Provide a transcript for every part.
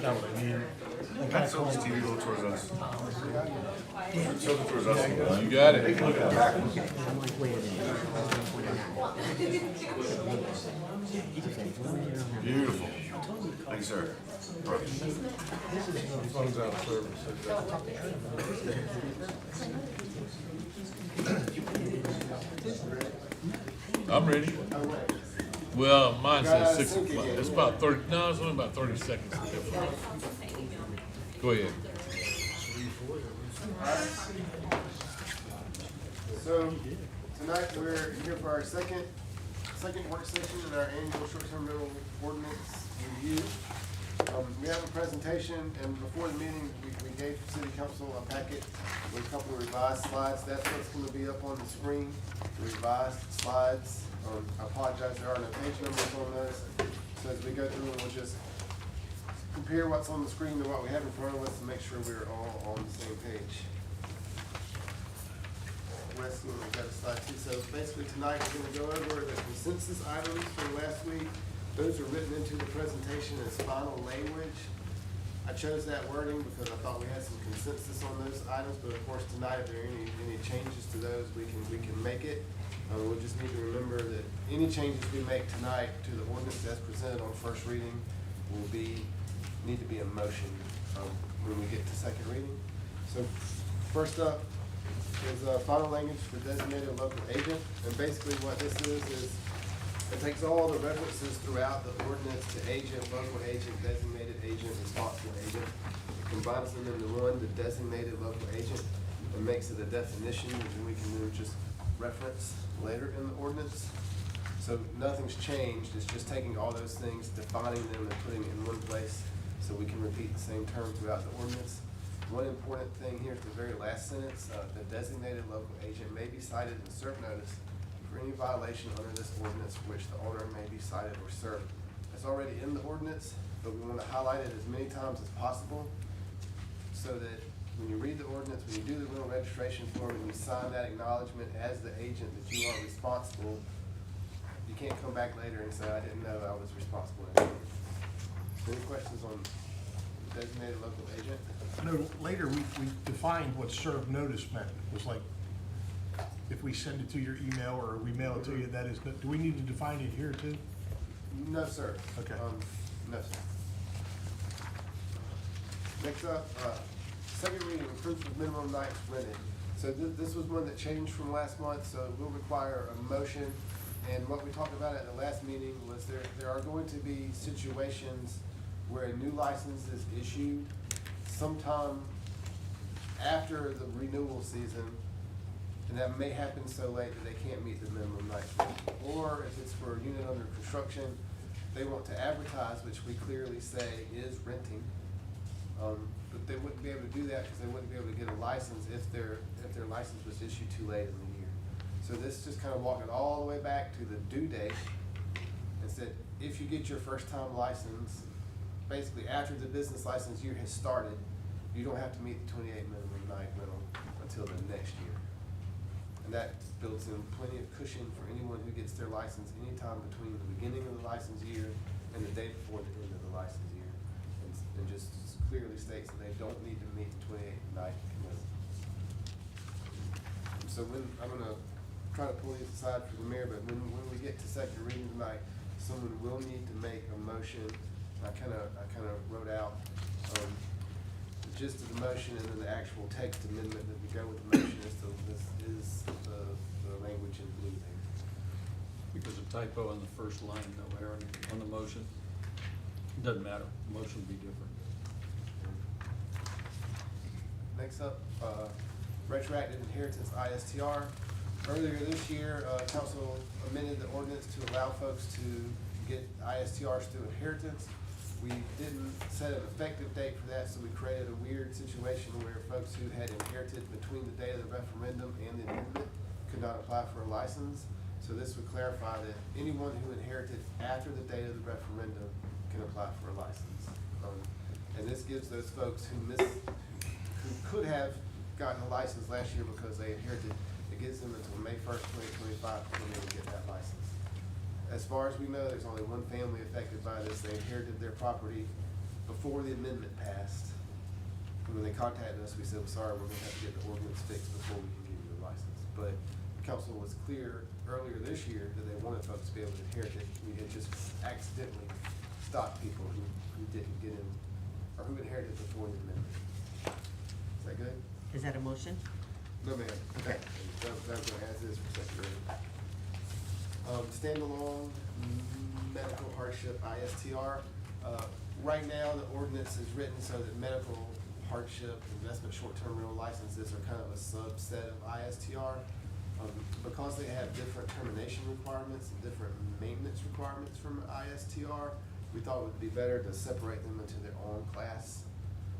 got what I need. So this TV a little towards us. Tilt it towards us. You got it. Beautiful. Thank you, sir. Perfect. Phone's out of service. I'm ready. Well, mine says 6 o'clock. It's about 30, no, it's only about 30 seconds. Go ahead. So tonight we're here for our second work session in our annual short-term rental ordinance review. We have a presentation, and before the meeting, we gave City Council a packet with a couple of revised slides. That's what's going to be up on the screen, the revised slides. I apologize, there are no page numbers on those. So as we go through, we'll just compare what's on the screen to what we have in front of us to make sure we're all on the same page. Wes, we've got a slide too. So basically tonight we're going to go over the consensus items from last week. Those are written into the presentation as final language. I chose that wording because I thought we had some consensus on those items, but of course tonight if there are any changes to those, we can make it. We'll just need to remember that any changes we make tonight to the ordinance as presented on first reading will need to be a motion when we get to second reading. So first up is final language for designated local agent, and basically what this is it takes all the references throughout the ordinance to agent, local agent, designated agent, responsible agent. It combines them into one, the designated local agent, and makes it a definition, which we can then just reference later in the ordinance. So nothing's changed. It's just taking all those things, defining them, and putting it in one place so we can repeat the same term throughout the ordinance. One important thing here at the very last sentence, the designated local agent may be cited and served notice for any violation under this ordinance for which the owner may be cited or served. It's already in the ordinance, but we want to highlight it as many times as possible so that when you read the ordinance, when you do the little registration form and you sign that acknowledgement as the agent that you are responsible, you can't come back later and say, I didn't know I was responsible. Any questions on designated local agent? No, later we defined what served notice meant. It was like, if we send it to your email or we mail it to you, that is, do we need to define it here too? No, sir. Okay. No, sir. Next up, second reading of proof of minimum nights rented. So this was one that changed from last month, so it will require a motion. And what we talked about at the last meeting was there are going to be situations where a new license is issued sometime after the renewal season, and that may happen so late that they can't meet the minimum night rent. Or if it's for a unit under construction, they want to advertise, which we clearly say is renting. But they wouldn't be able to do that because they wouldn't be able to get a license if their license was issued too late in the year. So this just kind of walked it all the way back to the due date and said, if you get your first time license, basically after the business license year has started, you don't have to meet the 28 minimum night rental until the next year. And that builds in plenty of cushion for anyone who gets their license anytime between the beginning of the license year and the day before the end of the license year. And just clearly states that they don't need to meet the 28 night commitment. So I'm gonna try to pull these aside for the mayor, but when we get to second reading tonight, someone will need to make a motion. I kind of wrote out the gist of the motion and then the actual text amendment that we go with the motion is the language in blue there. Because a typo on the first line, no error on the motion. Doesn't matter, the motion would be different. Next up, retroactive inheritance ISTR. Earlier this year, council amended the ordinance to allow folks to get ISTRs through inheritance. We didn't set an effective date for that, so we created a weird situation where folks who had inherited between the date of the referendum and the amendment could not apply for a license. So this would clarify that anyone who inherited after the date of the referendum can apply for a license. And this gives those folks who could have gotten a license last year because they inherited, it gives them until May 1st, 2025 to come in and get that license. As far as we know, there's only one family affected by this. They inherited their property before the amendment passed. And when they contacted us, we said, "I'm sorry, we're gonna have to get the ordinance fixed before we can give you the license." But council was clear earlier this year that they wanted folks to be able to inherit it. We had just accidentally stopped people who didn't get in, or who inherited before the amendment. Is that good? Is that a motion? No, ma'am. Okay. That's what as is for second reading. Standalone medical hardship, ISTR. Right now, the ordinance is written so that medical hardship, investment short-term rental licenses are kind of a subset of ISTR. Because they have different termination requirements and different maintenance requirements from ISTR, we thought it would be better to separate them into their own class.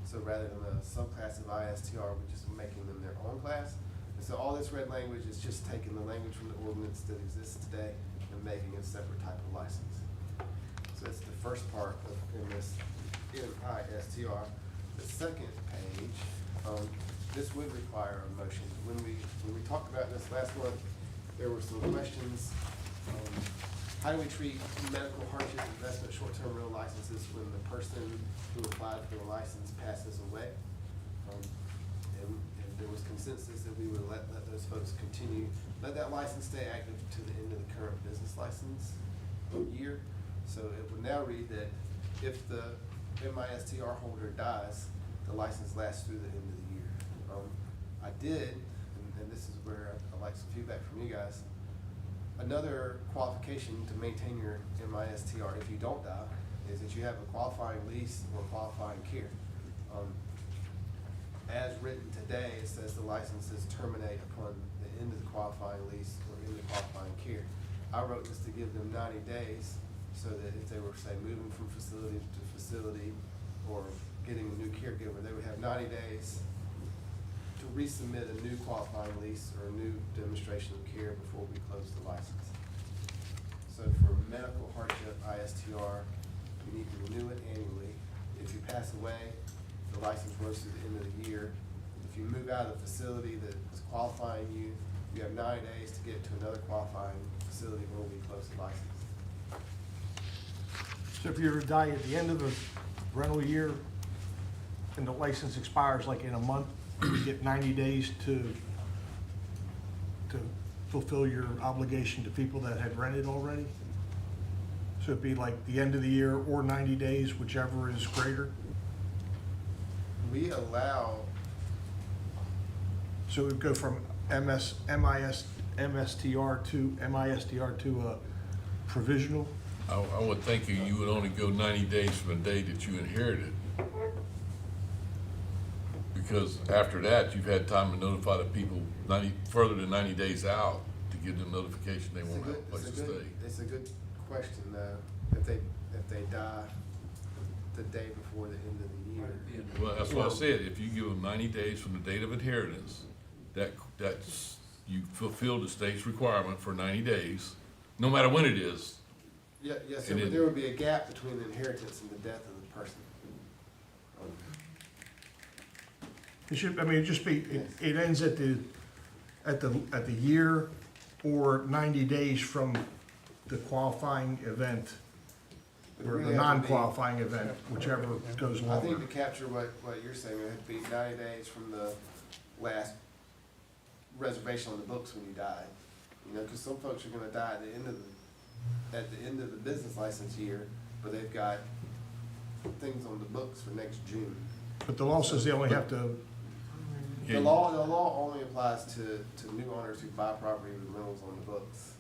So rather than a subclass of ISTR, we're just making them their own class. And so all this red language is just taking the language from the ordinance that exists today and making a separate type of license. So that's the first part of in ISTR. The second page, this would require a motion. When we talked about this last month, there were some questions. How do we treat medical hardship investment short-term rental licenses when the person who applied for the license passes away? And there was consensus that we would let those folks continue, let that license stay active to the end of the current business license year. So it would now read that if the MISTR holder dies, the license lasts through the end of the year. I did, and this is where I'd like some feedback from you guys. Another qualification to maintain your MISTR if you don't die is that you have a qualifying lease or qualifying care. As written today, it says the licenses terminate upon the end of the qualifying lease or end of the qualifying care. I wrote this to give them 90 days so that if they were, say, moving from facility to facility or getting a new caregiver, they would have 90 days to resubmit a new qualifying lease or a new demonstration of care before we close the license. So for medical hardship ISTR, you need to renew it annually. If you pass away, the license runs through the end of the year. If you move out of the facility that was qualifying you, you have 90 days to get to another qualifying facility where we close the license. So if you were to die at the end of the rental year and the license expires like in a month, you get 90 days to fulfill your obligation to people that had rented already? So it'd be like the end of the year or 90 days, whichever is greater? We allow, So it would go from MSTR to a provisional? I would think you would only go 90 days from the day that you inherited. Because after that, you've had time to notify the people further than 90 days out to give them notification they won't have a place to stay. it's a good question, though, if they die the day before the end of the year. Well, that's what I said, if you give them 90 days from the date of inheritance, that's, you fulfill the state's requirement for 90 days, no matter when it is. Yeah, yes, sir, And but then- there would be a gap between the inheritance and the death of the person. It should, I mean, it'd just be, it ends at the year or 90 days from the qualifying event or the non-qualifying event, whichever goes I longer. think to capture what you're saying, it would be 90 days from the last reservation on the books when you die. You know, because some folks are gonna die at the end of the business license year, but they've got things on the books for next June. But the law says they only have to, The law only applies to new owners who buy property with rentals on the books.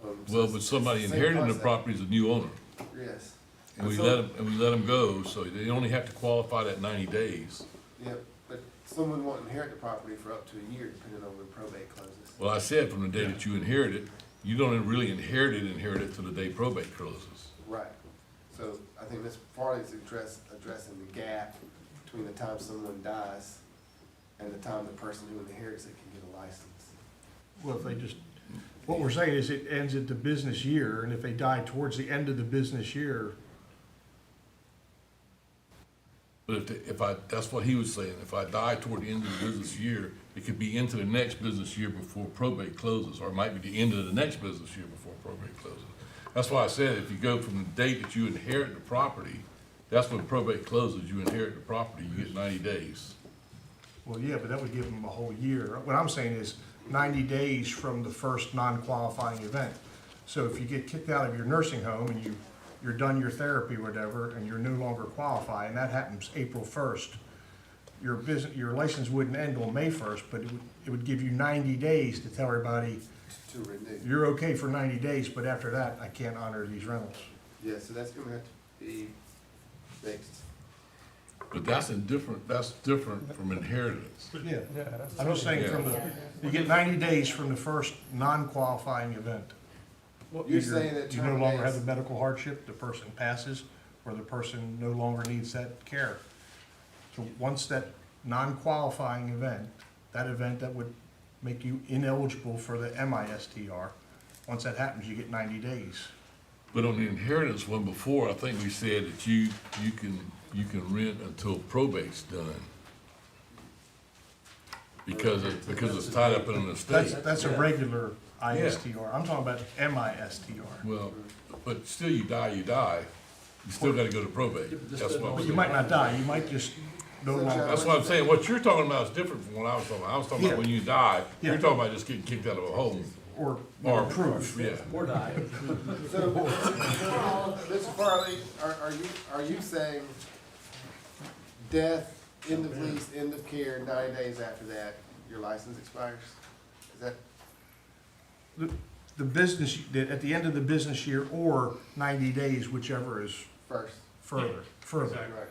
So Well, it's but the somebody same inheriting the concept. property is a new owner, Yes. and we So- let them go, so they only have to qualify that 90 days. Yep, but someone won't inherit the property for up to a year, depending on when probate closes. Well, I said from the day that you inherit it, you don't really inherit it till the day probate closes. Right. So I think Ms. Farley's addressing the gap between the time someone dies and the time the person who inherits it can get a license. well, if they just, what we're saying is it ends at the business year, and if they die towards the end of the business year, But that's what he was saying, if I die toward the end of the business year, it could be into the next business year before probate closes, or it might be the end of the next business year before probate closes. That's why I said, if you go from the date that you inherit the property That's when probate closes, you inherit the property, you get 90 days. Well, yeah, but that would give them a whole year. What I'm saying is 90 days from the first non-qualifying event. So if you get kicked out of your nursing home and you're done your therapy or whatever, and you're no longer qualified, and that happens April 1st, your license wouldn't end on May 1st, but it would give you 90 days to tell everybody, To renew. you're okay for 90 days, but after that, I can't honor these rentals. Yeah, so that's gonna have to be fixed. But that's different from inheritance. Yeah, I'm just saying you get 90 days from the first non-qualifying event. You're saying that You no longer have terminates, the medical hardship, the person passes, or the person no longer needs that care. So once that non-qualifying event, that event that would make you ineligible for the MISTR, once that happens, you get 90 days. But on the inheritance one before, I think we said that you can rent until probate's done. Because it's tied up in an estate. That's a regular ISTR. I'm talking about MISTR. Well, but still you die. You still gotta go to probate. That's what I'm But you saying. might not die, you might just no longer. That's what I'm saying. What you're talking about is different from what I was talking about. I was talking about Yeah. when you die, you're Yeah. talking about just getting kicked out of a home. Or Proof, yeah. so, Mr. Farley, are you saying death, end of lease, end of care, 90 days after that, your license expires? Is that, the business, at the end of the business year, or 90 days, whichever is first? further. Right.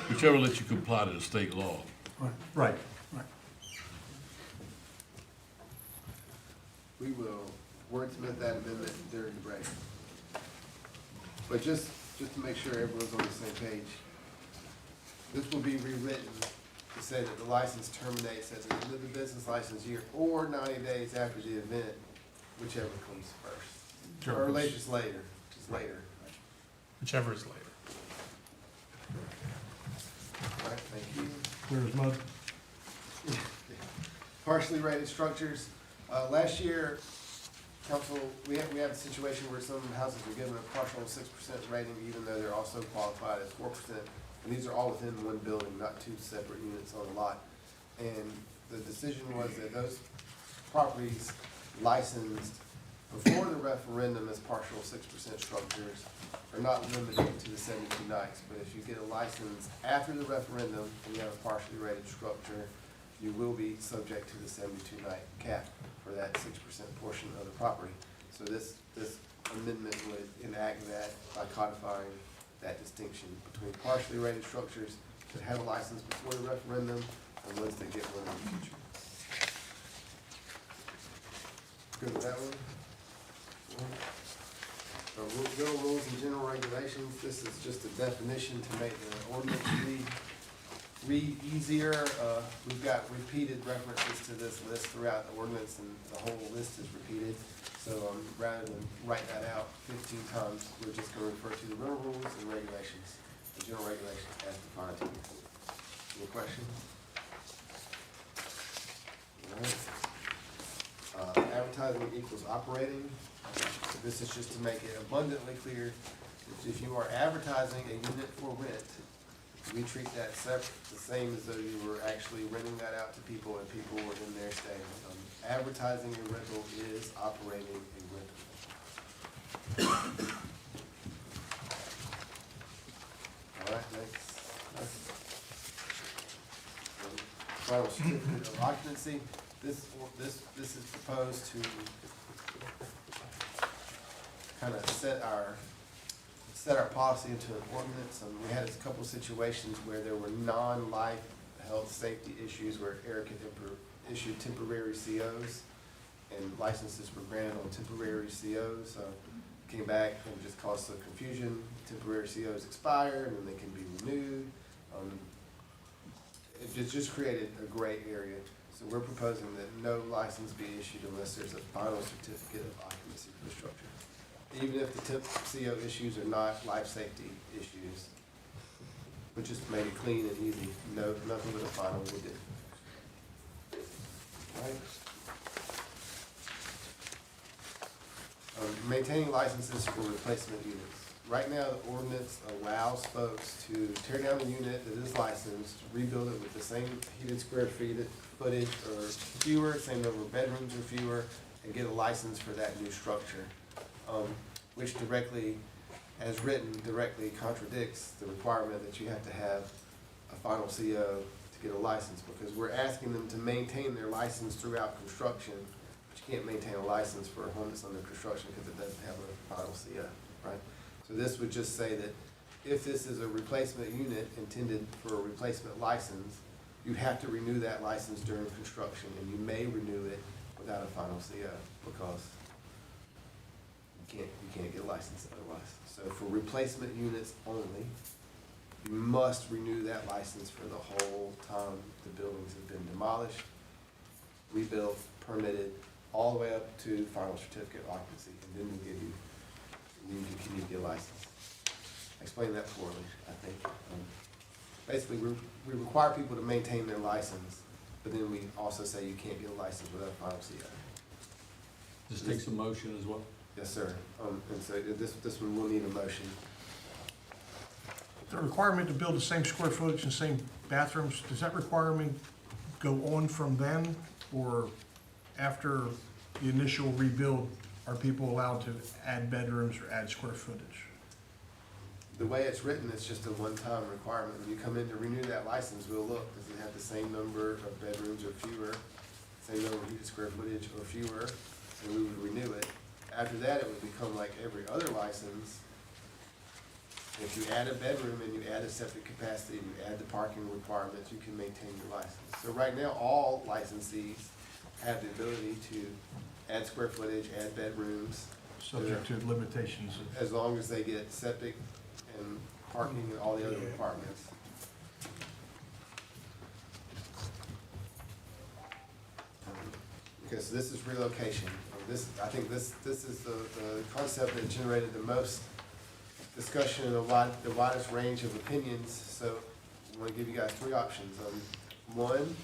Whichever lets you comply to the state law. Right. We will wordsmith that amendment during the break. But just to make sure everyone's on the same page, this will be rewritten to say that the license terminates at the end of the business license year or 90 days after the event, whichever comes first. Or later, just later. Whichever is later. All right, thank you. Clear as mud. Partially rated structures. Last year, council, we have a situation where some houses were given a partial 6% rating, even though they're also qualified as 4%. And these are all within one building, not two separate units on a lot. And the decision was that those properties licensed before the referendum as partial 6% structures are not limited to the 72 nights. But if you get a license after the referendum and you have a partially rated structure, you will be subject to the 72-night cap for that 6% portion of the property. So this amendment would enact that by codifying that distinction between partially rated structures that have a license before the referendum and ones that get one in the future. Good with that one? General rules and general regulations, this is just a definition to make the ordinance read easier. We've got repeated references to this list throughout the ordinance, and the whole list is repeated. So rather than write that out 15 times, we're just going to refer to the general rules and regulations, the general regulations as defined here. Any questions? All right. Advertising equals operating. So this is just to make it abundantly clear, that if you are advertising a unit for rent, we treat that the same as though you were actually renting that out to people and people were in there staying. Advertising a rental is operating a rental. All right, next. Final certificate of occupancy. This is proposed to kind of set our policy into an ordinance. We had a couple of situations where there were non-life health safety issues where Eric had issued temporary COs and licenses were granted on temporary COs. Came back and just caused some confusion. Temporary COs expired and they can be renewed. It just created a gray area. So we're proposing that no license be issued unless there's a final certificate of occupancy for the structure. Even if the CO issues are not life safety issues, but just to make it clean and easy, no, nothing but a final will do. Right. Maintaining licenses for replacement units. right now, the ordinance allows folks to tear down a unit that is licensed, rebuild it with the same heated square feet, footage or fewer, same number of bedrooms or fewer, and get a license for that new structure. Which directly, as written, directly contradicts the requirement that you have to have a final CO to get a license, because we're asking them to maintain their license throughout construction, but you can't maintain a license for a home that's under construction because it doesn't have a final CO, right? So this would just say that if this is a replacement unit intended for a replacement license, you have to renew that license during construction, and you may renew it without a final CO, because you can't get a license otherwise. So for replacement units only, you must renew that license for the whole time the buildings have been demolished, rebuilt, permitted, all the way up to final certificate of occupancy, and then we'll give you, you can continue to get a license. I explained that poorly, I think. Basically, we require people to maintain their license, but then we also say you can't get a license without a final CO. This takes a motion as well. Yes, sir. And so this one will need a motion. The requirement to build the same square footage and same bathrooms, does that requirement go on from then? Or after the initial rebuild, are people allowed to add bedrooms or add square footage? The way it's written, it's just a one-time requirement. When you come in to renew that license, we'll look, does it have the same number of bedrooms or fewer, same number of heated square footage or fewer, and we would renew it. After that, it would become like every other license. If you add a bedroom and you add a septic capacity, and you add the parking requirements, you can maintain your license. So right now, all licensees have the ability to add square footage, add bedrooms, Subject to limitations of. as long as they get septic and parking and all the other requirements. Okay, so this is relocation. I think this is the concept that generated the most discussion and the widest range of opinions. So I'm gonna give you guys three options. One,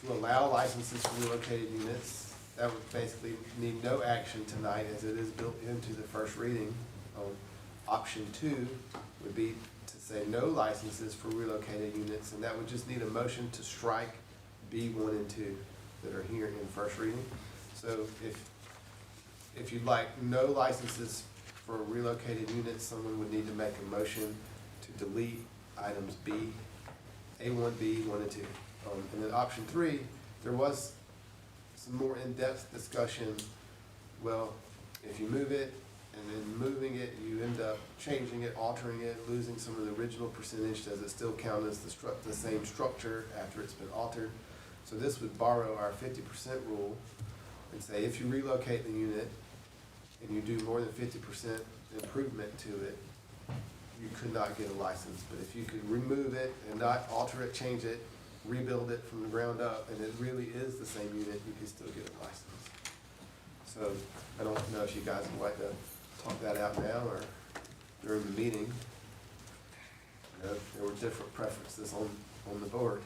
to allow licenses for relocated units. That would basically need no action tonight, as it is built into the first reading. Option two would be to say no licenses for relocated units, and that would just need a motion to strike B 1 and 2 that are here in first reading. So if you'd like no licenses for relocated units, someone would need to make a motion to delete items B, A1, B 1 and 2. And then option 3, there was some more in-depth discussion. Well, if you move it, and then moving it, you end up changing it, altering it, losing some of the original percentage. Does it still count as the same structure after it's been altered? So this would borrow our 50% rule and say if you relocate the unit and you do more than 50% improvement to it, you could not get a license. But if you could remove it and not alter it, change it, rebuild it from the ground up, and it really is the same unit, you can still get a license. So I don't know if you guys would like to talk that out now or during the meeting. You know, there were different preferences on the board.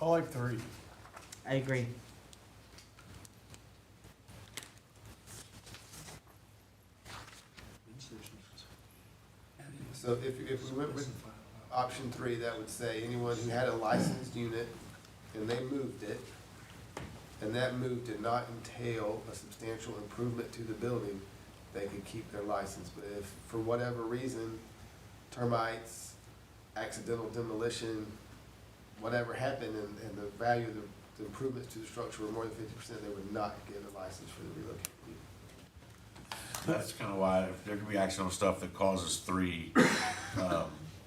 I like 3. I agree. So if we went with option 3, that would say anyone who had a licensed unit and they moved it, and that move did not entail a substantial improvement to the building, they could keep their license. But if, for whatever reason, termites, accidental demolition, whatever happened, and the value of the improvements to the structure were more than 50%, they would not get a license for the relocated unit. That's kind of why there can be accidental stuff that causes 3.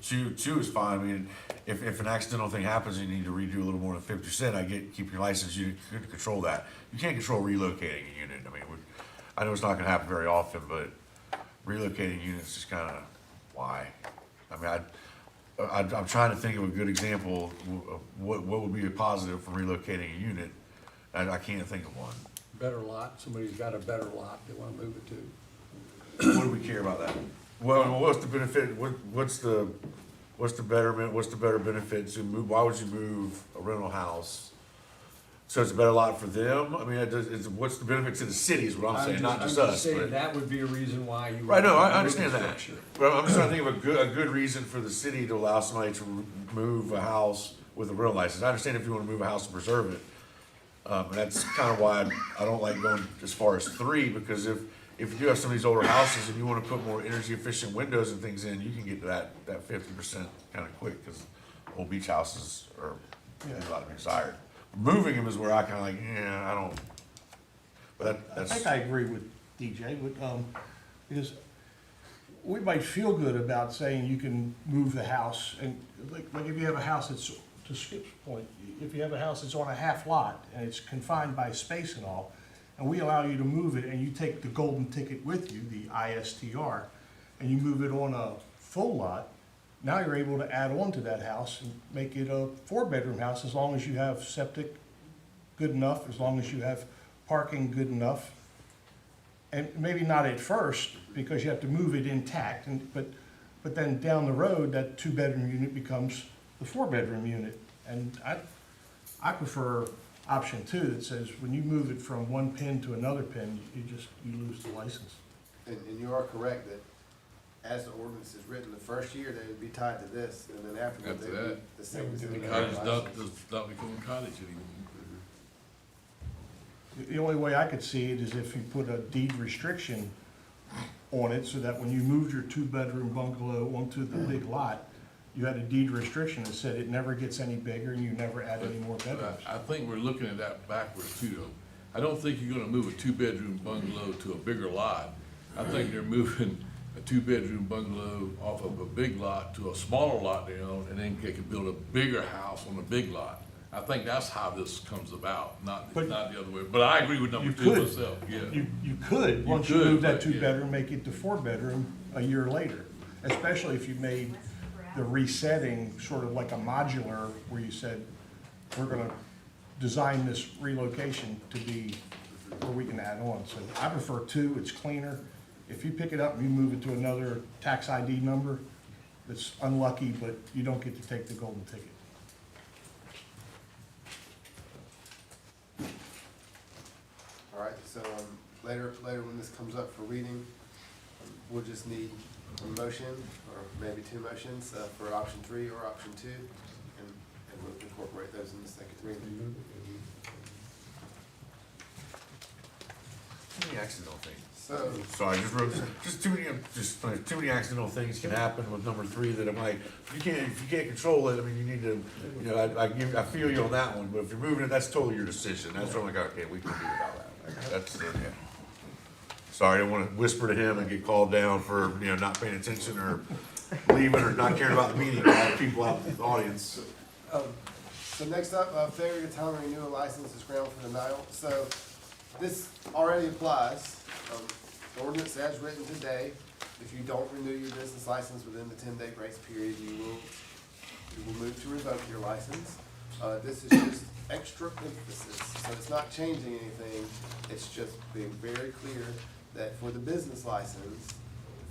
Two is fine. I mean, if an accidental thing happens and you need to redo a little more than 50%, I get keep your license. You can control that. You can't control relocating a unit. I mean, I know it's not going to happen very often, but relocating units is kind of why. I mean, I'm trying to think of a good example of what would be a positive for relocating a unit, and I can't think of one. Better lot, somebody's got a better lot they wanna move it to. What do we care about that? Well, what's the benefit? What's the betterment? What's the better benefit to move? Why would you move a rental house So it's a better lot for them? I mean, what's the benefit to the city is what I'm saying, not just us, saying but. that would be a reason why you. Right, no, I want understand that, infrastructure. but I'm just trying to think of a good reason for the city to allow somebody to move a house with a rental license. I understand if you wanna move a house and preserve it, and that's kinda why I don't like going as far as 3, because if you do have some of these older houses and you wanna put more energy efficient windows and things in, you can get to that 50% kinda quick, cause old beach houses are, leave a lot of desired. Moving them is where I kinda like, yeah, I don't, but I that's. think I agree with DJ, but, because we might feel good about saying you can move the house, and like if you have a house that's, to Skip's point, if you have a house that's on a half lot, and it's confined by space and all, and we allow you to move it, and you take the golden ticket with you, the ISTR, and you move it on a full lot, now you're able to add on to that house and make it a 4-bedroom house, as long as you have septic good enough, as long as you have parking good enough. And maybe not at first, because you have to move it intact, but then down the road, that 2-bedroom unit becomes the 4-bedroom unit. And I prefer option 2 that says, when you move it from one pin to another pin, you lose the license. And you are correct that as the ordinance is written, the first year they would be tied to this, and then afterward After they would that, be the same as The the cottage license. does not become a cottage anymore. The only way I could see it is if you put a deed restriction on it, so that when you moved your 2-bedroom bungalow onto the big lot, you had a deed restriction that said it never gets any bigger and you never add any more bedrooms. I think we're looking at that backwards too, though. I don't think you're gonna move a 2-bedroom bungalow to a bigger lot. I think they're moving a 2-bedroom bungalow off of a big lot to a smaller lot they own, and then they can build a bigger house on a big lot. I think that's how this comes about, not the But- other way. But I agree with number You 2 could. myself, yeah. You could, once you could, move that but, yeah. 2-bedroom, make it the 4-bedroom a year later. Especially if you made the resetting sort of like a modular, where you said, we're gonna design this relocation to be where we can add on. So I prefer 2, it's cleaner. If you pick it up and you move it to another tax ID number, it's unlucky, but you don't get to take the golden ticket. All right, so later when this comes up for reading, we'll just need a motion, or maybe 2 motions, for option 3 or option 2, and we'll incorporate those in the second reading. Too many accidental things. So, Sorry, too many accidental things can happen with number 3 that I'm like, if you can't control it, I mean, you need to, you know, I feel you on that one, but if you're moving it, that's totally your decision. That's where I'm like, okay, we can do without that. That's, yeah. Sorry, I don't wanna whisper to him and get called down for, you know, not paying attention or leaving or not caring about the meeting. I have people out in the audience. so next up, failure to timely renew a license is ground for denial. So this already applies. The ordinance as written today, if you don't renew your business license within the 10-day grace period, you will move to revoke your license. This is just extra emphasis, so it's not changing anything. It's just being very clear that for the business license,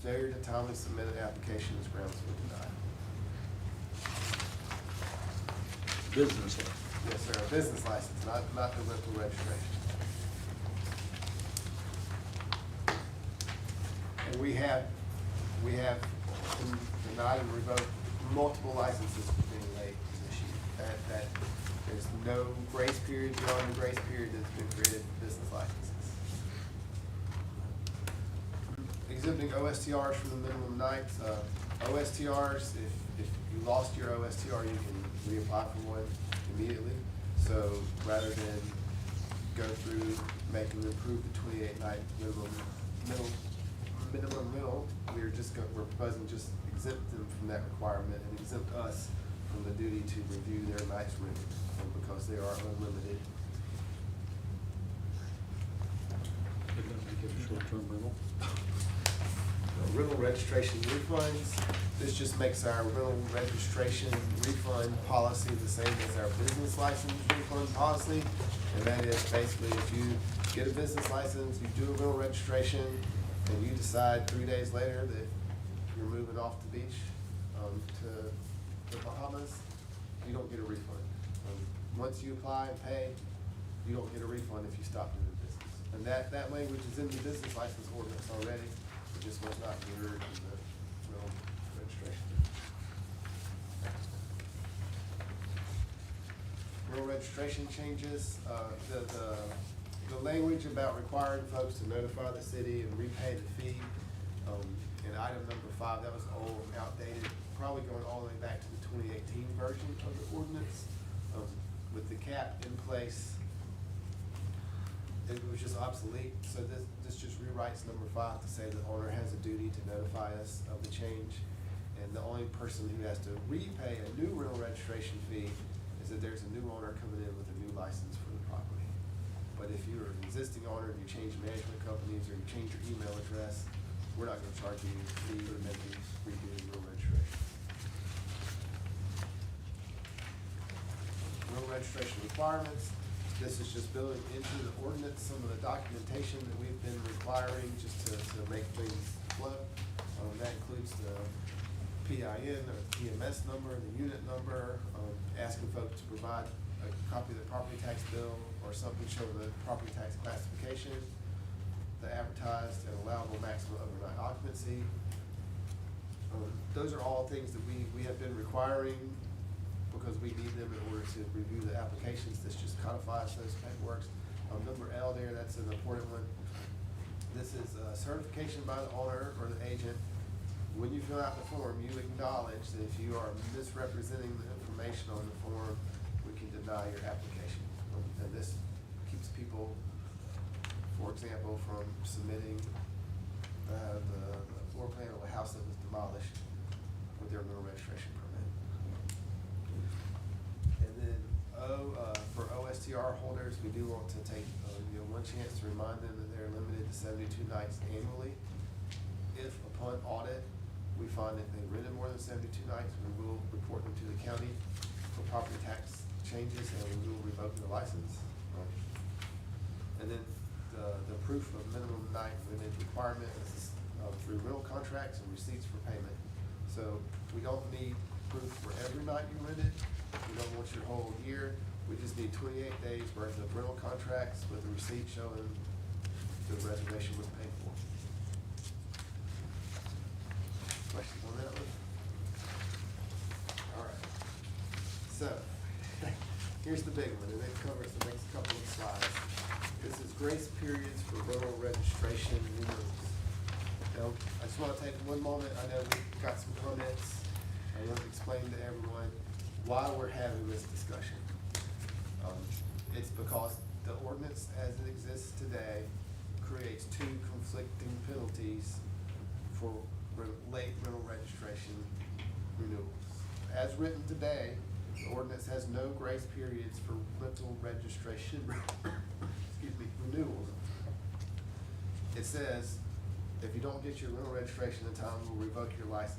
failure to timely submit an application is grounds for denial. Business license. Yes, sir, a business license, not the rental registration. And we have denied and revoked multiple licenses for being late this year. That there's no grace period beyond the grace period that's been created for business licenses. Exhibiting OSTRs for the minimum nights. OSTRs, if you lost your OSTR, you can reapply for one immediately. So rather than go through making them approve the 28-night minimum rental, we're proposing just exempt them from that requirement and exempt us from the duty to review their nights rent, because they are unlimited. They're gonna make it a short-term rental. Rental registration refunds, this just makes our rental registration refund policy the same as our business license refund policy. And that is basically, if you get a business license, you do a rental registration, and you decide 3 days later that you're moving off the beach to the Bahamas, you don't get a refund. Once you apply and pay, you don't get a refund if you stop doing business. And that language is in the business license ordinance already, it just was not mirrored in the rental registration. Rental registration changes, the language about requiring folks to notify the city and repay the fee, in item number 5, that was old, outdated, probably going all the way back to the 2018 version of the ordinance. With the cap in place, it was just obsolete, so this just rewrites number 5 to say the owner has a duty to notify us of the change. And the only person who has to repay a new rental registration fee is if there's a new owner coming in with a new license for the property. But if you're an existing owner and you change management companies or you change your email address, we're not gonna charge you a fee or make you redo your registration. Rental registration requirements, this is just building into the ordinance some of the documentation that we've been requiring just to make things flow. That includes the PIN or the PMS number, the unit number, asking folks to provide a copy of the property tax bill or something showing the property tax classification, the advertised and allowable maximum overnight occupancy. Those are all things that we have been requiring because we need them in order to review the applications. This just codifies those paperworks. Number L there, that's an important one. This is certification by the owner or the agent. When you fill out the form, you acknowledge that if you are misrepresenting the information on the form, we can deny your application. And this keeps people, for example, from submitting the floor plan of a house that was demolished with their rental registration permit. And then for OSTR holders, we do want to take one chance to remind them that they're limited to 72 nights annually. If upon audit, we find that they rented more than 72 nights, we will report them to the county for property tax changes and we will revoke the license. And then the proof of minimum night rented requirement is through rental contracts and receipts for payment. So we don't need proof for every night you rented. We don't want your whole year. We just need 28 days worth of rental contracts with a receipt showing the reservation was paid for. Questions on that one? All right. So, here's the big one, and it covers the next couple of slides. This is grace periods for rental registration renewals. Now, I just want to take one moment. I know we've got some comments. I want to explain to everyone why we're having this discussion. It's because the ordinance as it exists today creates two conflicting penalties for late rental registration renewals. As written today, the ordinance has no grace periods for rental registration renewals. It says, if you don't get your rental registration in time, we'll revoke your license.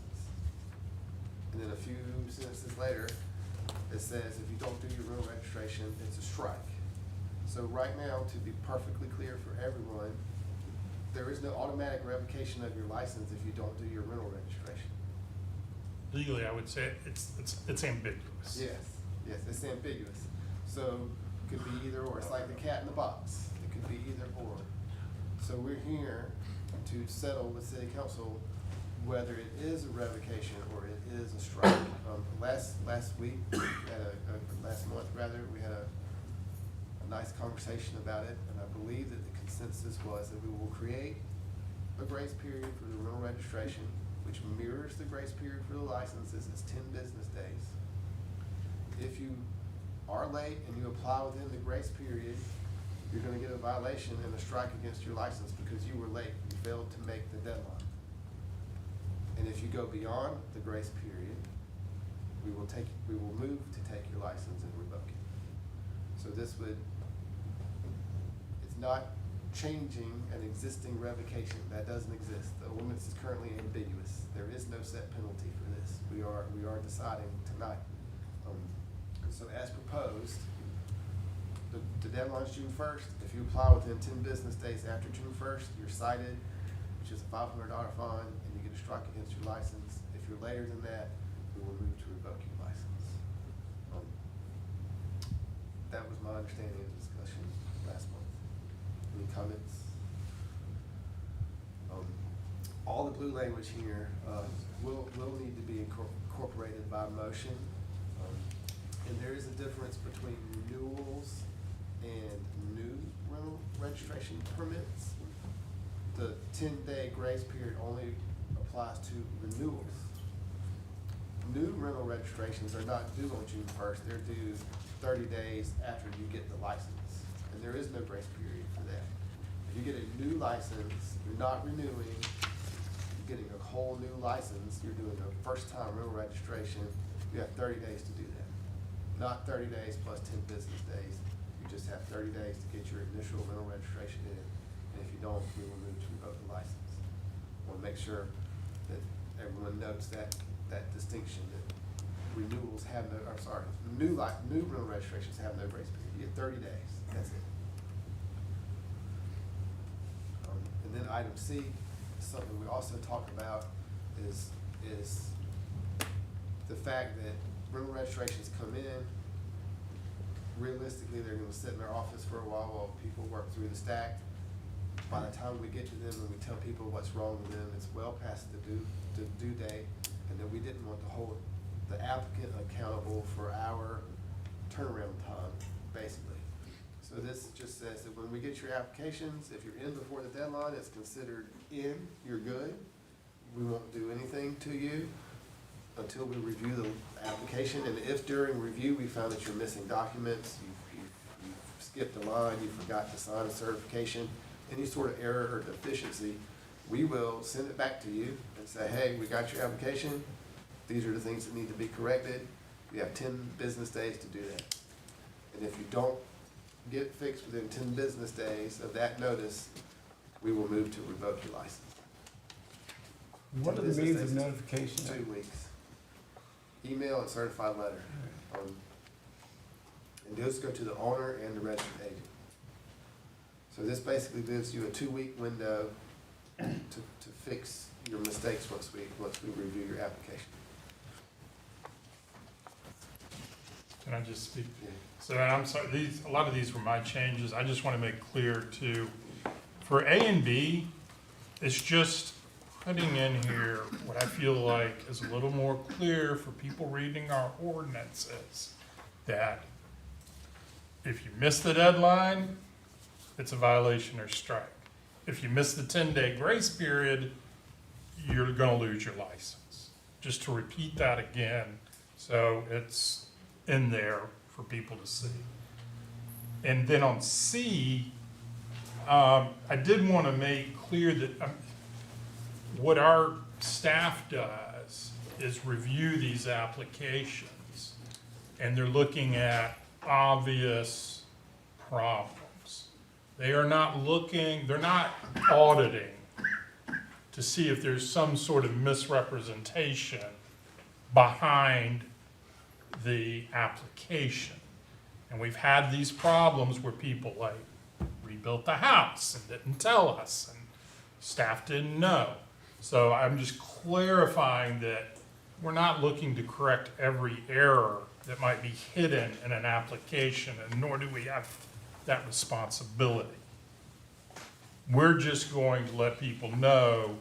And then a few sentences later, it says, if you don't do your rental registration, it's a strike. So right now, to be perfectly clear for everyone, there is no automatic revocation of your license if you don't do your rental registration. Legally, I would say it's ambiguous. Yes, it's ambiguous. So it could be either or. It's like the cat in the box. It could be either or. So we're here to settle with city council whether it is a revocation or it is a strike. Last week, last month rather, we had a nice conversation about it, and I believe that the consensus was that we will create a grace period for the rental registration, which mirrors the grace period for the licenses. It's 10 business days. If you are late and you apply within the grace period, you're gonna get a violation and a strike against your license because you were late, you failed to make the deadline. And if you go beyond the grace period, we will move to take your license and revoke it. So it's not changing an existing revocation. That doesn't exist. The ordinance is currently ambiguous. There is no set penalty for this. We are deciding tonight. So as proposed, the deadline's June 1st. If you apply within 10 business days after June 1st, you're cited, which is a $500 fine, and you get a strike against your license. If you're later than that, we will move to revoke your license. That was my understanding of the discussion. Any comments? All the blue language here, will need to be incorporated by motion. And there is a difference between renewals and new rental registration permits. The 10-day grace period only applies to renewals. New rental registrations are not due on June 1st, they're due 30 days after you get the license. And there is no grace period for that. If you get a new license, you're not renewing, you're getting a whole new license, you're doing a first-time rental registration, you have 30 days to do that. Not 30 days plus 10 business days, you just have 30 days to get your initial rental registration in. And if you don't, we will move to revoke the license. I want to make sure that everyone notes that distinction, that renewals have no, I'm sorry, new rental registrations have no grace period. You get 30 days, that's it. And then item C, something we also talk about is the fact that rental registrations come in, realistically, they're gonna sit in their office for a while people work through the stack. By the time we get to them and we tell people what's wrong with them, it's well past the due date, and then we didn't want to hold the applicant accountable for our turnaround time, basically. So this just says that when we get your applications, if you're in before the deadline, it's considered in, you're good. We won't do anything to you until we review the application, and if during review we found that you're missing documents, you've skipped a line, you forgot to sign a certification, any sort of error or deficiency, we will send it back to you and say, hey, we got your application, these are the things that need to be corrected, you have 10 business days to do that. And if you don't get fixed within 10 business days of that notice, we will move to revoke your license. What 10 are the business means of days, notification? 2 weeks. Email and certified letter. And those go to the owner and the registered agent. So this basically gives you a 2-week window to fix your mistakes once we review your application. Can I just speak? Yeah. So, and I'm sorry, a lot of these were my changes. I just want to make clear too, for A and B, it's just putting in here what I feel like is a little more clear for people reading our ordinances, that if you miss the deadline, it's a violation or strike. If you miss the 10-day grace period, you're gonna lose your license. Just to repeat that again, so it's in there for people to see. And then on C, I did want to make clear that what our staff does is review these applications, and they're looking at obvious problems. They are not looking, they're not auditing to see if there's some sort of misrepresentation behind the application. And we've had these problems where people like rebuilt the house and didn't tell us, and staff didn't know. So I'm just clarifying that we're not looking to correct every error that might be hidden in an application, and nor do we have that responsibility. We're just going to let people know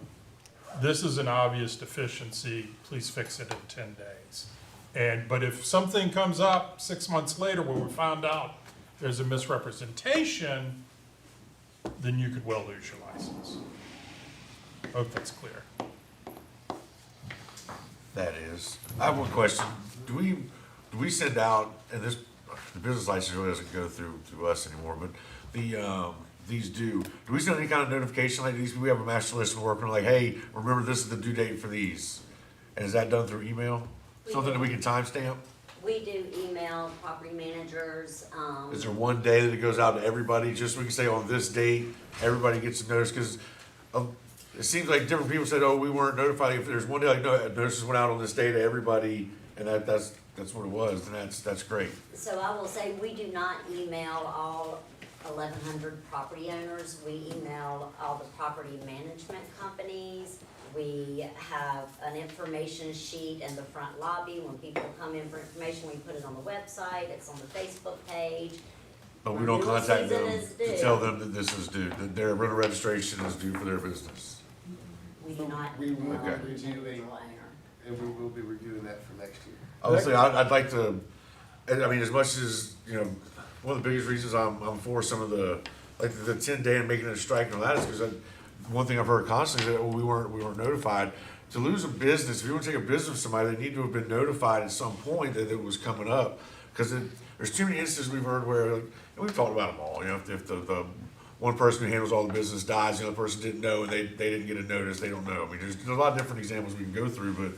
this is an obvious deficiency, please fix it in 10 days. But if something comes up 6 months later where we found out there's a misrepresentation, then you could well lose your license. Hope that's clear. That is. I have one question. Do we send out, and the business license really doesn't go through us anymore, but these do we send any kind of notification like these? We have a master list we're working on, like, hey, remember this is the due date for these. And is that done through email? Something that we can timestamp? We do email property managers. Is there one day that it goes out to everybody, just so we can say on this date, everybody gets a notice? Because it seems like different people said, oh, we weren't notified. If there's one day, like, no, notices went out on this day to everybody, and that's what it was, and that's great. So I will say, we do not email all 1,100 property owners. We email all the property management companies. We have an information sheet in the front lobby. When people come in for information, we put it on the website, it's on the Facebook page. But we don't Renewal contact season them is to due. tell them that this is due, that their rental registration is due for their business. We do not. We will Okay. be reviewing, Individual owner. and we will be reviewing that for next year. Honestly, I'd like to, and I mean, as much as, you know, one of the biggest reasons I'm for some of the, like the 10-day and making it a strike and all that is because one thing I've heard constantly is that, well, we weren't notified. To lose a business, if you want to take a business from somebody, they need to have been notified at some point that it was coming up. Because there's too many instances we've heard where, and we've talked about them all, you know, if the one person who handles all the business dies, the other person didn't know and they didn't get a notice, they don't know. I mean, there's a lot of different examples we can go through, but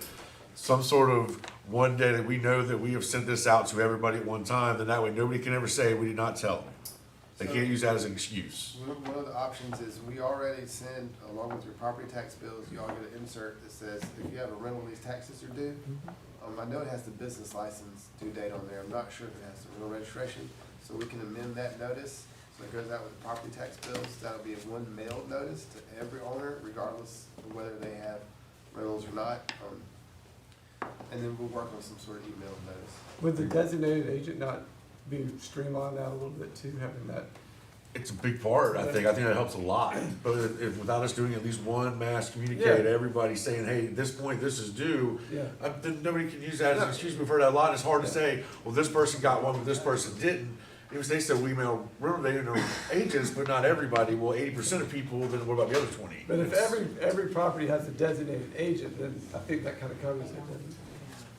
some sort of one day that we know that we have sent this out to everybody at one time, then that way nobody can ever say we did not tell them. They can't use that as an excuse. One of the options is we already send, along with your property tax bills, you all get an insert that says if you have a rental, these taxes are due. I know it has the business license due date on there. I'm not sure if it has the rental registration, so we can amend that notice. So it goes out with the property tax bills. That'll be a one mailed notice to every owner, regardless of whether they have rentals or not. And then we'll work on some sort of email notice. Would the designated agent not be streamlined out a little bit too, having that? It's a big part, I think. I think that helps a lot. But if without us doing at least one mass communique to everybody saying, hey, at this point, this is due, Yeah. then nobody can use that as an excuse. We've heard that a lot. It's hard to say, well, this person got one, but this person didn't. Even if they said we email, remember they know agents, but not everybody. Well, 80% of people, then what about the other 20? But if every property has a designated agent, then I think that kind of covers it, doesn't it?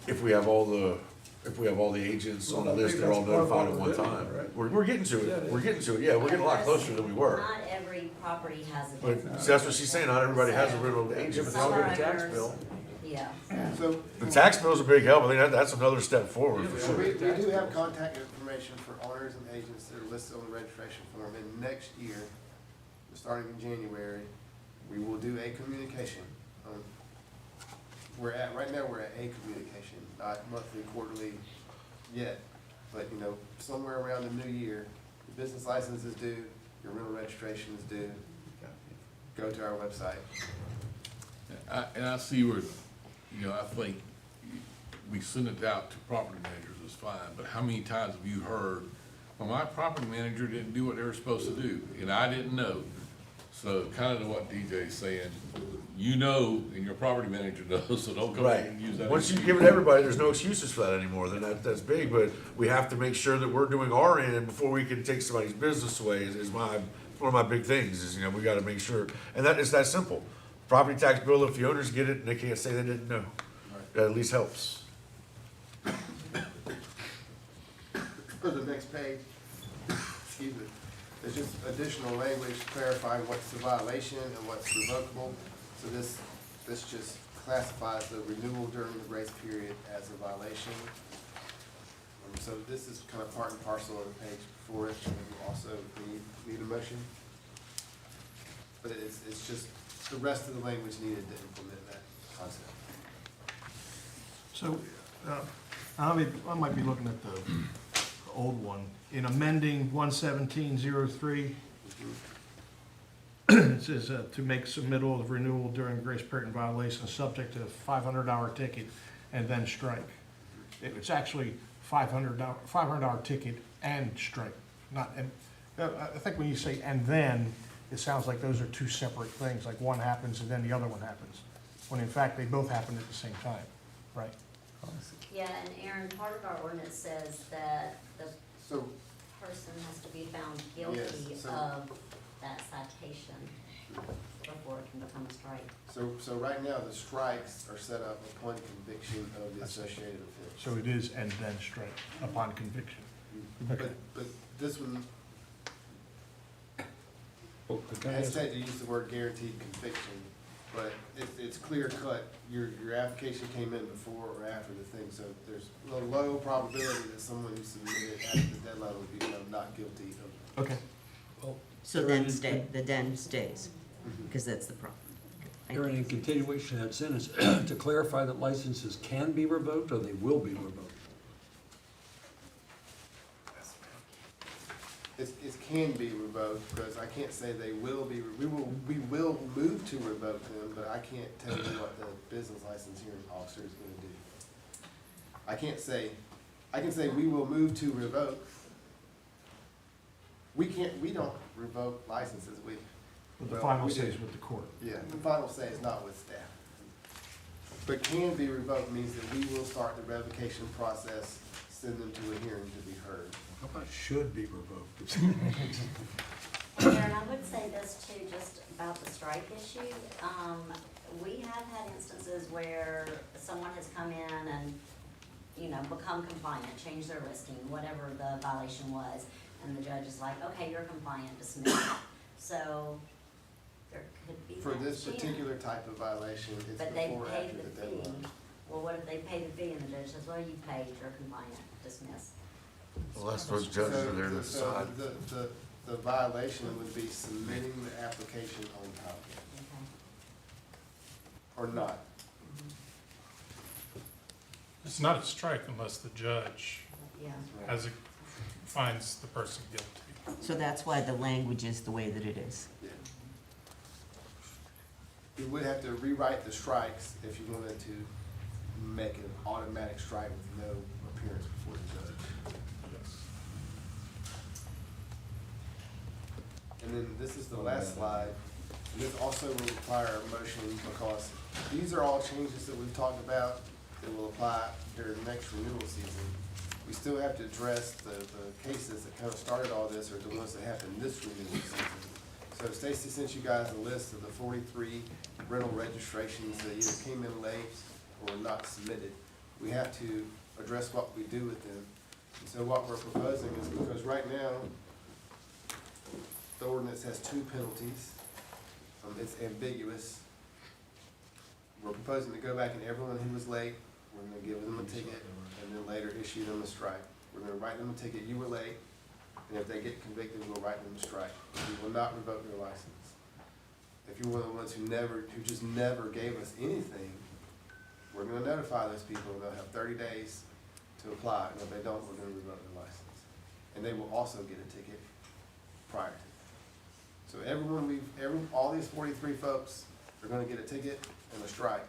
If we have all the agents on the Well, I list, think they're all that's part of notified at what one we're doing, time. right? We're getting to Yeah, it. yeah. We're getting to it. Yeah, we're getting a lot closer than we were. Not every property has a But different. see, that's what she's saying. Not everybody has a rental agent. Some owners- Yeah. So The tax bill's a big help. I think that's another step forward for So sure. we do have contact information for owners and agents that are listed on the registration form, and next year, starting in January, we will do a communication. Right now, we're at a communication, not monthly, quarterly yet, but, you know, somewhere around the new year, your business license is due, your rental registration is due, go to our website. And I see where, you know, I think we send it out to property managers is fine, but how many times have you heard, well, my property manager didn't do what they were supposed to do, and I didn't know. So kind of what DJ's saying, you know, and your property manager knows, so don't come in and use that. Once you excuse. give it to everybody, there's no excuses for that anymore. Then that's big, but we have to make sure that we're doing our end before we can take somebody's business away is one of my big things is, you know, we gotta make sure, and it's that simple. Property tax bill, if the owners get it and they can't say they didn't know, that at least helps. For the next page, excuse me, there's just additional language clarifying what's a violation and what's revocable. So this just classifies the renewal during the grace period as a violation. So this is kind of part and parcel of the page before it, and we also need a motion. But it's just the rest of the language needed to implement that concept. So, I might be looking at the old one. In amending 11703, it says to make submittal of renewal during grace period in violation subject to $500 ticket and then strike. It's actually $500 ticket and strike, not, and, I think when you say and then, it sounds like those are two separate things, like one happens and then the other one happens, when in fact they both happen at the same time, right? Yeah, and Aaron, part of our ordinance says that the So person has to be found guilty Yes, so- of that citation before it can become a strike. So right now, the strikes are set up upon conviction of the associated offense. So it is and then strike upon conviction. Okay. But this one, Well, can I I ask- hesitate to use the word guaranteed conviction, but it's clear cut. Your application came in before or after the thing, so there's a low probability that someone who submitted after the deadline would be found not guilty of. Okay. So then the then stays, because that's the problem. Thank Aaron, you. in continuation of that sentence, to clarify that licenses can be revoked or they will be revoked? It can be revoked, because I can't say they will be, we will move to revoke them, but I can't tell you what the business license hearing officer is gonna do. I can say we will move to revoke, we don't revoke licenses, But the well, final we say do. is with the court. Yeah, the final say is not with staff. But can be revoked means that we will start the revocation process, send them to a hearing to be heard. How about should be revoked? Aaron, I would say this too, just about the strike issue. We have had instances where someone has come in and, you know, become compliant, changed their listing, whatever the violation was, and the judge is like, okay, you're compliant, dismiss it. So there could be For that this chance. particular type of violation, it's But they before or paid after the the fee. deadline. Well, what if they pay the fee and the judge says, well, you paid, you're compliant, dismiss. Well, that's what judges are there to decide. So the violation would be submitting the application on time, Okay. or not. It's not a strike unless the judge Yeah. finds the person guilty. So that's why the language is the way that it is. Yeah. You would have to rewrite the strikes if you wanted to make an automatic strike with no appearance before the judge. And then this is the last slide, and this also will require a motion because these are all changes that we've talked about that will apply during the next renewal season. We still have to address the cases that kind of started all this, or the ones that happened this renewal season. So Stacy sent you guys a list of the 43 rental registrations that either came in late or not submitted. We have to address what we do with them. And so what we're proposing is, because right now, the ordinance has 2 penalties. It's ambiguous. We're proposing to go back and everyone who was late, we're gonna give them a ticket and then later issue them a strike. We're gonna write them a ticket, you were late, and if they get convicted, we'll write them a strike. We will not revoke their license. If you're one of the ones who just never gave us anything, we're gonna notify those people, and they'll have 30 days to apply, and if they don't, we're gonna revoke their license. And they will also get a ticket prior to that. So all these 43 folks are gonna get a ticket and a strike.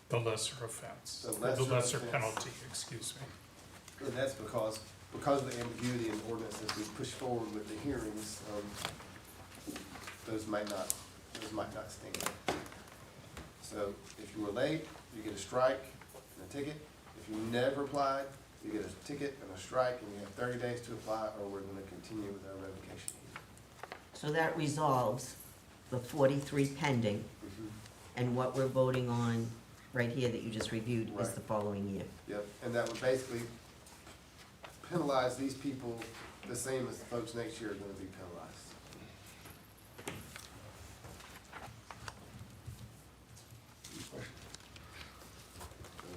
The lesser offense, The the lesser lesser offense. penalty, excuse me. And that's because of the ambiguity in the ordinance as we push forward with the hearings, those might not stand. So if you were late, you get a strike and a ticket. If you never applied, you get a ticket and a strike, and you have 30 days to apply, or we're gonna continue with our revocation hearing. So that resolves the 43 pending, and what we're voting on right here that you just reviewed is Right. the following year. Yep, and that would basically penalize these people the same as the folks next year are gonna be penalized.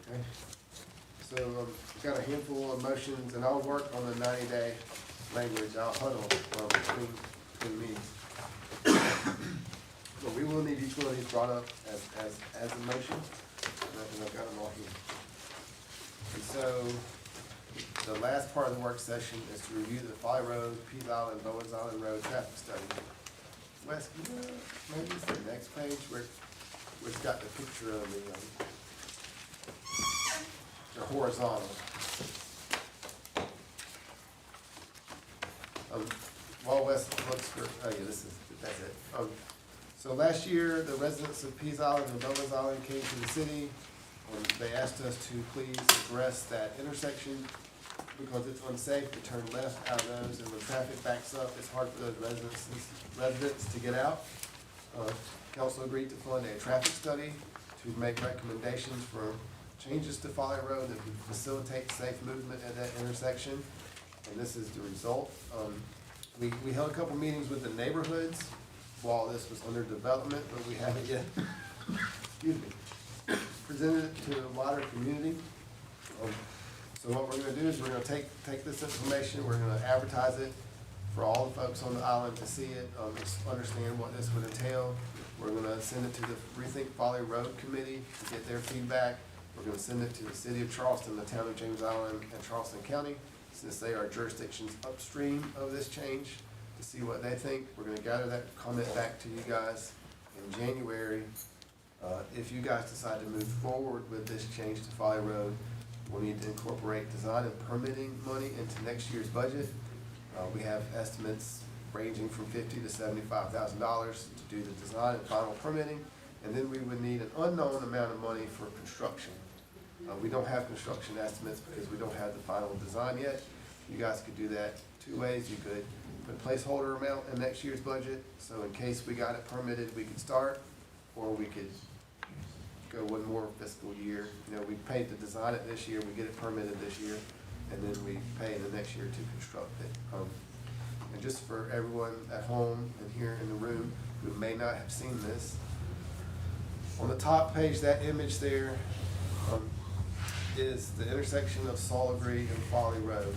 Okay, so, we've got a handful of motions, and I'll work on the 90-day language, I'll huddle, between meetings. But we will need each one of these brought up as a motion, and I've got them all here. And so, the last part of the work session is to review the Folly Road, Pease Island, Bowens Island Road traffic study. Wes, can you, maybe it's the next page where it's got the picture of the horizontal. While Wes looks for, oh yeah, that's it. So last year, the residents of Pease Island and Bowens Island came to the city. They asked us to please address that intersection because it's unsafe to turn left out of those, and when traffic backs up, it's hard for those residents to get out. Council agreed to fund a traffic study to make recommendations for changes to Folly Road that would facilitate safe movement at that intersection, and this is the result. We held a couple meetings with the neighborhoods while this was under development, but we haven't yet, excuse me, presented it to the wider community. So what we're gonna do is we're gonna take this information, we're gonna advertise it for all the folks on the island to see it, understand what this would entail. We're gonna send it to the Rethink Folly Road Committee to get their feedback. We're gonna send it to the city of Charleston, the town of James Island, and Charleston County, since they are jurisdictions upstream of this change, to see what they think. We're gonna gather that comment back to you guys in January. If you guys decide to move forward with this change to Folly Road, we'll need to incorporate design and permitting money into next year's budget. We have estimates ranging from $50,000 to $75,000 to do the design and final permitting, and then we would need an unknown amount of money for construction. We don't have construction estimates because we don't have the final design yet. You guys could do that two ways. You could put a placeholder amount in next year's budget, so in case we got it permitted, we could start, or we could go one more fiscal year. You know, we paid to design it this year, we get it permitted this year, and then we pay the next year to construct it. And just for everyone at home and here in the room who may not have seen this, on the top page, that image there is the intersection of Soligree and Folly Road.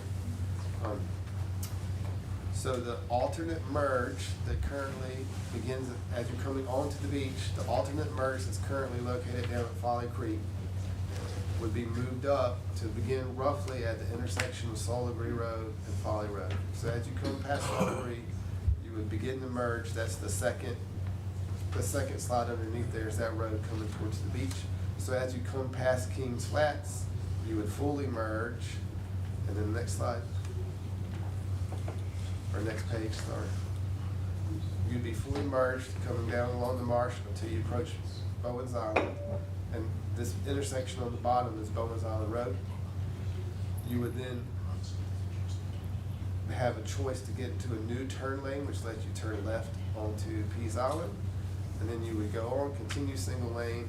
So the alternate merge that currently begins as you're coming onto the beach, the alternate merge that's currently located down at Folly Creek would be moved up to begin roughly at the intersection of Soligree Road and Folly Road. So as you come past Soligree, you would begin the merge. That's the second slide underneath there is that road coming towards the beach. So as you come past Kings Flats, you would fully merge. And then the next slide, or next page, sorry. You'd be fully merged coming down along the marsh until you approach Bowen's Island. And this intersection on the bottom is Bowen's Island Road. You would then have a choice to get into a new turn lane, which lets you turn left onto Pease Island. And then you would go on, continue single lane.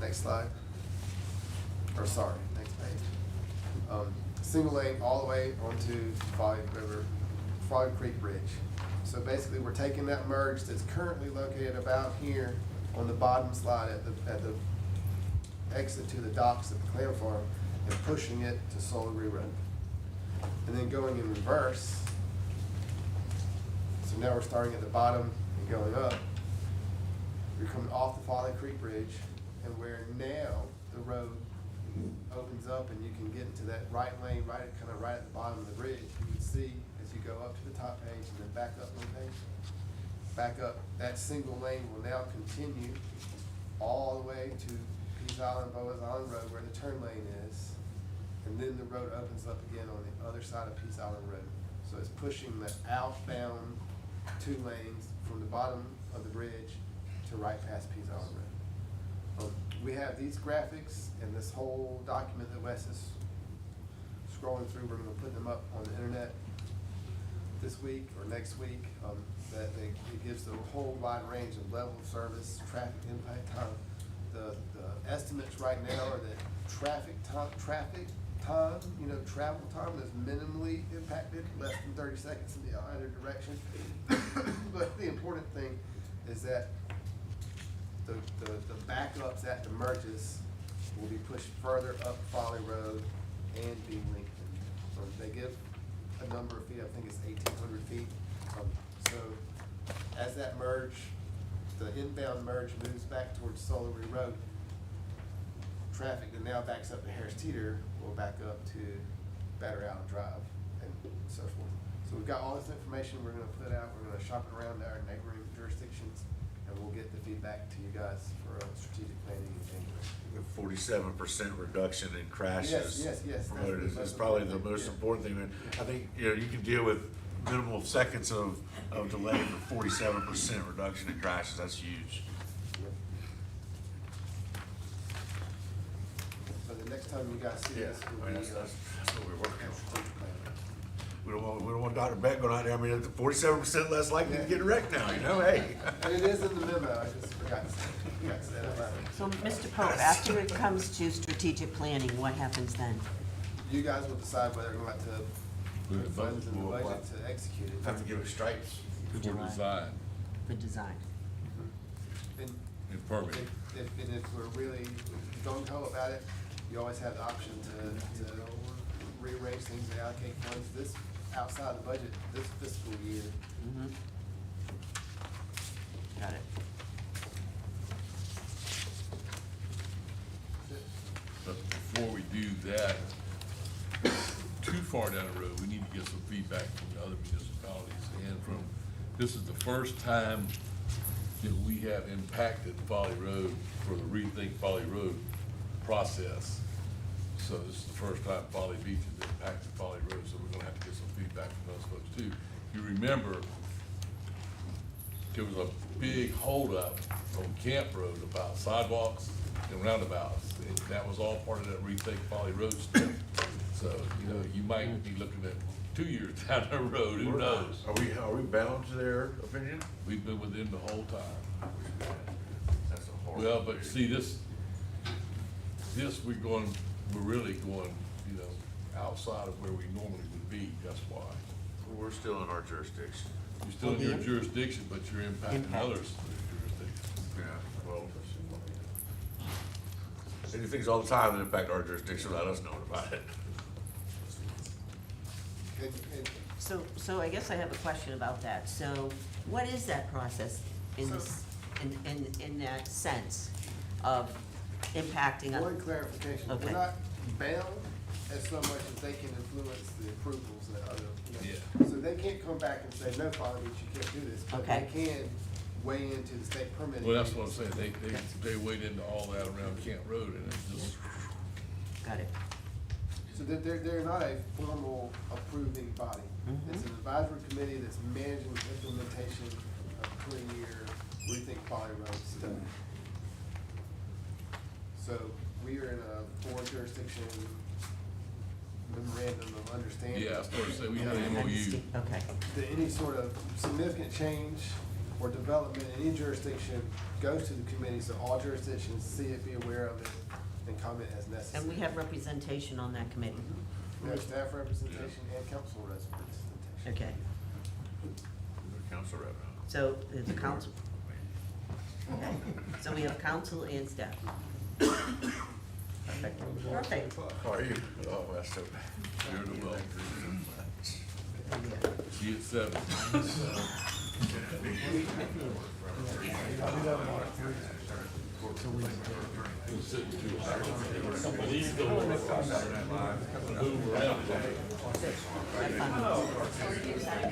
Next slide. Or sorry, next page. Single lane all the way onto Folly Creek Bridge. So basically, we're taking that merge that's currently located about here on the bottom slide at the exit to the docks at the clam farm and pushing it to Soligree Road. And then going in reverse. So now we're starting at the bottom and going up. You're coming off the Folly Creek Bridge, and where now the road opens up and you can get into that right lane, right at the bottom of the bridge. You can see as you go up to the top page and then back up one page. Back up, that single lane will now continue all the way to Pease Island, Bowen's Island Road where the turn lane is. And then the road opens up again on the other side of Pease Island Road. So it's pushing the outbound two lanes from the bottom of the bridge to right past Pease Island Road. We have these graphics and this whole document that Wes is scrolling through. We're gonna put them up on the internet this week or next week. It gives the whole wide range of level of service, traffic impact time. The estimates right now are that traffic time, travel time is minimally impacted, less than 30 seconds in either direction. But the important thing is that the backups at the merges will be pushed further up Folly Road and be lengthened. So they give a number of feet, I think it's 1,800 feet. So as that merge, the inbound merge moves back towards Soligree Road, traffic that now backs up to Harris Teeter will back up to Batter Allen Drive and so forth. So we've got all this information we're gonna put out. We're gonna shop it around our neighboring jurisdictions, and we'll get the feedback to you guys for strategic planning in January. 47% reduction in crashes. Yes. Promoted is probably the most important thing. I think, you can deal with minimal seconds of delay for 47% reduction in crashes. That's huge. So the next time you guys see this, will be, That's what we're working on. We don't want Dr. Beck going out there. I mean, 47% less likely to get wrecked now, hey. and it is in the memo, I just forgot to say that out loud. So, Mr. Pope, after it comes to strategic planning, what happens then? You guys will decide whether you're going to put funds in the budget to execute it. Have to give it stripes. For July. design For design? And and permitting. if we're really gung-ho about it, you always have the option to rearrange things and allocate funds this outside the budget this fiscal year. Mm-hmm. Got it. But before we do that, too far down the road, we need to get some feedback from the other municipalities. And this is the first time that we have impacted Folly Road for the Rethink Folly Road process. So this is the first time Folly Beach has impacted Folly Road, so we're gonna have to get some feedback from those folks too. You remember, there was a big holdup on Camp Road about sidewalks and roundabouts. And that was all part of that Rethink Folly Road stuff. So, you know, you might be looking at 2 years down the road, who knows? Are we bound to their opinion? We've been with them the whole time. That's a horrible. Well, but see, this, we're really going, you know, outside of where we normally would be, that's why. We're still in our jurisdiction. You're still in your jurisdiction, but you're impacting others' jurisdictions. Yeah, well, they do things all the time that impact our jurisdiction without us knowing about it. And So I guess I have a question about that. So what is that process in this, in that sense of impacting? one clarification, Okay. we're not bound as so much as they can influence the approvals that other, you know. So they can't come back and say, no, Folly Beach, you can't do this, but they Okay. can weigh into the state permitting. Well, that's what I'm saying, they weighed into all that around Camp Road, and it's just, Got it. So they're not a formal approving body. Mhm. It's an advisory committee that's managing the implementation of 20-year Rethink Folly Road stuff. So we are in a four jurisdiction memorandum of understanding. yeah, I was going to say, we had an MOU. Okay. That any sort of significant change or development in any jurisdiction goes to the committee, so all jurisdictions see it, be aware of it, and comment as necessary. And we have representation on that committee? We have staff representation and council representation. Okay. Council rep. So there's a council. Okay. So we have council and staff. Perfect. Perfect. How are you? Oh, that's so bad. You're the well. Yeah. See you at 7. We'll sit to it. But he's the one that's move around. Have fun.